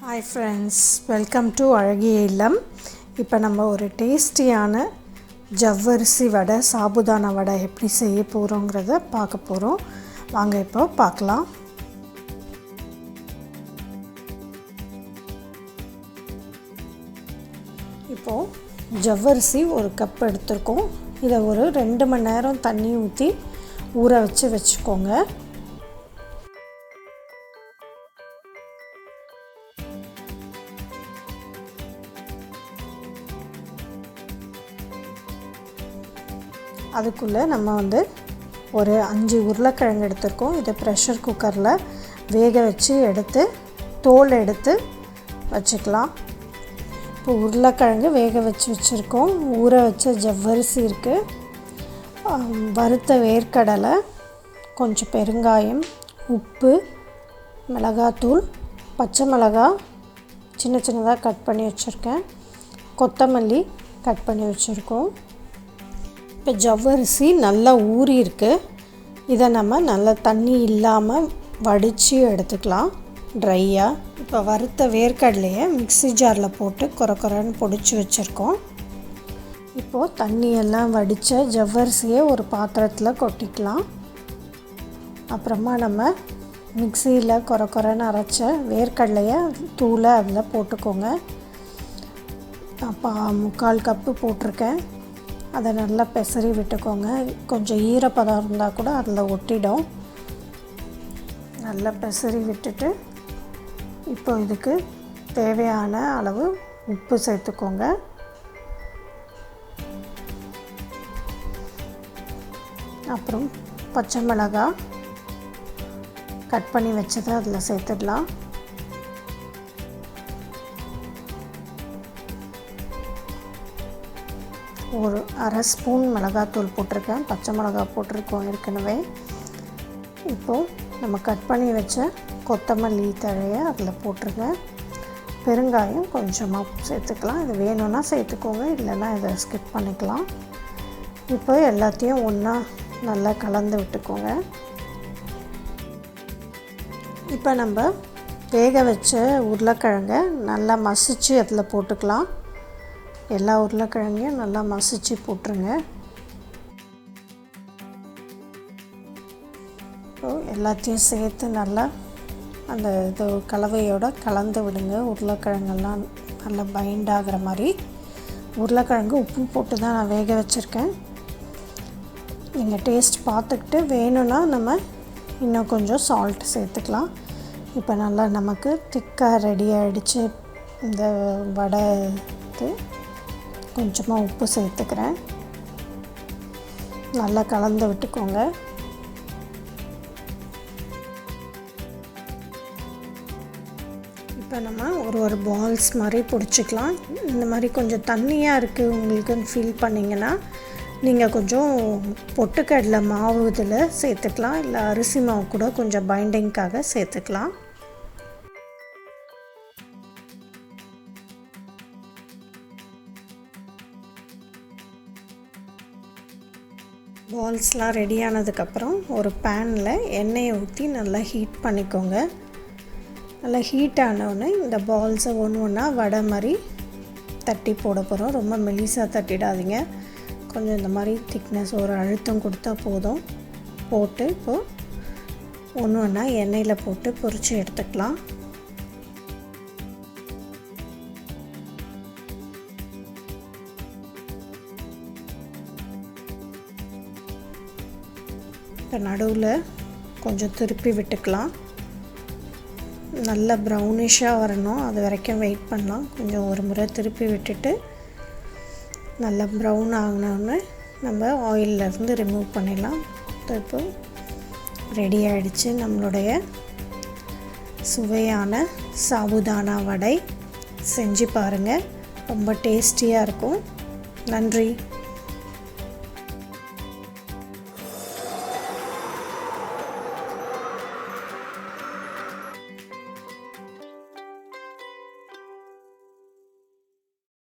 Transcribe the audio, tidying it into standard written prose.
Hi friends, welcome to Azhagiya Illam. இப்போ நம்ம ஒரு டேஸ்டியான ஜவ்வரிசி வடை, சாபுதானா வடை எப்படி செய்ய போகிறோங்கிறத பார்க்க போகிறோம். வாங்க இப்போ பார்க்கலாம். இப்போது ஜவ்வரிசி ஒரு கப் எடுத்துருக்கோம். இதை ஒரு 2 மணி நேரம் தண்ணி ஊற்றி ஊற வச்சுக்கோங்க. அதுக்குள்ளே நம்ம ஒரு 5 உருளைக்கிழங்கு எடுத்துருக்கோம். இதை ப்ரெஷர் குக்கரில் வேக வச்சு எடுத்து தோல் எடுத்து வச்சுக்கலாம். இப்போ உருளைக்கிழங்கு வேக வச்சுருக்கோம். ஊற வச்ச ஜவ்வரிசி இருக்குது, வறுத்த வேர்க்கடலை, கொஞ்சம் பெருங்காயம், உப்பு, மிளகாத்தூள், பச்சை மிளகாய் சின்ன சின்னதாக கட் பண்ணி வச்சுருக்கேன், கொத்தமல்லி கட் பண்ணி வச்சுருக்கோம். இப்போ ஜவ்வரிசி நல்லா ஊறி இருக்குது. இதை நம்ம நல்லா தண்ணி இல்லாமல் வடித்து எடுத்துக்கலாம் ட்ரையாக. இப்போ வறுத்த வேர்க்கடலையை மிக்ஸி ஜாரில் போட்டு கொரன்னு பொடிச்சு வச்சுருக்கோம். இப்போது தண்ணியெல்லாம் வடித்த ஜவ்வரிசியை ஒரு பாத்திரத்தில் கொட்டிக்கலாம். அப்புறமா நம்ம மிக்ஸியில் கொரன்னு அரைச்ச வேர்க்கடலையை தூளை அதில் போட்டுக்கோங்க. அப்போ 3/4 கப்பு போட்டிருக்கேன். அதை நல்லா பெசரி விட்டுக்கோங்க. கொஞ்சம் ஈரப்பதம் இருந்தால் கூட அதில் ஒட்டிடும். நல்லா பெசரி விட்டுட்டு இப்போ இதுக்கு தேவையான அளவு உப்பு சேர்த்துக்கோங்க. அப்புறம் பச்சை மிளகாய் கட் பண்ணி வச்சதை அதில் சேர்த்துடலாம். ஒரு 1/2 ஸ்பூன் மிளகாத்தூள் போட்டிருக்கேன், பச்சை மிளகாய் போட்டிருக்கோம் ஏற்கனவே. இப்போது நம்ம கட் பண்ணி வச்ச கொத்தமல்லி தழையை அதில் போட்டுருங்க. பெருங்காயம் கொஞ்சமாக சேர்த்துக்கலாம். இது வேணும்னா சேர்த்துக்கோங்க, இல்லைன்னா இதை ஸ்கிப் பண்ணிக்கலாம். இப்போ எல்லாத்தையும் ஒன்றா நல்லா கலந்து விட்டுக்கோங்க. இப்போ நம்ம வேக வச்ச உருளைக்கிழங்கை நல்லா மசித்து அதில் போட்டுக்கலாம். எல்லா உருளைக்கிழங்கையும் நல்லா மசிச்சு போட்டுருங்க. எல்லாத்தையும் சேர்த்து நல்லா அந்த இது கலவையோடு கலந்து விடுங்க. உருளைக்கிழங்கெல்லாம் நல்லா பைண்ட் ஆகிற மாதிரி. உருளைக்கிழங்கு உப்பு போட்டு தான் நான் வேக வச்சுருக்கேன். நீங்கள் டேஸ்ட் பார்த்துக்கிட்டு வேணும்னா நம்ம இன்னும் கொஞ்சம் சால்ட் சேர்த்துக்கலாம். இப்போ நல்லா நமக்கு திக்காக ரெடி ஆகிடுச்சு இந்த வடை. கொஞ்சமாக உப்பு சேர்த்துக்கிறேன். நல்லா கலந்து விட்டுக்கோங்க. இப்போ நம்ம ஒரு பால்ஸ் மாதிரி பிடிச்சிக்கலாம். இந்த மாதிரி கொஞ்சம் தண்ணியாக இருக்குது உங்களுக்குன்னு ஃபீல் பண்ணிங்கன்னா நீங்கள் கொஞ்சம் பொட்டுக்கடலை மாவு இதில் சேர்த்துக்கலாம், இல்லை அரிசி மாவு கூட கொஞ்சம் பைண்டிங்காக சேர்த்துக்கலாம். பால்ஸ்லாம் ரெடி ஆனதுக்கப்புறம் ஒரு பேனில் எண்ணெயை ஊற்றி நல்லா ஹீட் பண்ணிக்கோங்க. நல்லா ஹீட் ஆனவுடனே இந்த பால்ஸை ஒன்றா வடை மாதிரி தட்டி போட போகிறோம். ரொம்ப மெலிசாக தட்டிடாதீங்க, கொஞ்சம் இந்த மாதிரி திக்னஸ் ஒரு அழுத்தம் கொடுத்தா போதும். போட்டு இப்போது ஒன்றா எண்ணெயில் போட்டு பொரித்து எடுத்துக்கலாம். இப்போ நடுவில் கொஞ்சம் திருப்பி விட்டுக்கலாம். நல்லா ப்ரௌனிஷாக வரணும், அது வரைக்கும் வெயிட் பண்ணலாம். கொஞ்சம் ஒரு முறை திருப்பி விட்டுட்டு நல்லா ப்ரௌன் ஆகினோடனே நம்ம ஆயிலிருந்து ரிமூவ் பண்ணிடலாம். இப்போ ரெடி ஆகிடுச்சு நம்மளுடைய சுவையான சாபுதானா வடை. செஞ்சு பாருங்கள், ரொம்ப டேஸ்டியாக இருக்கும். நன்றி.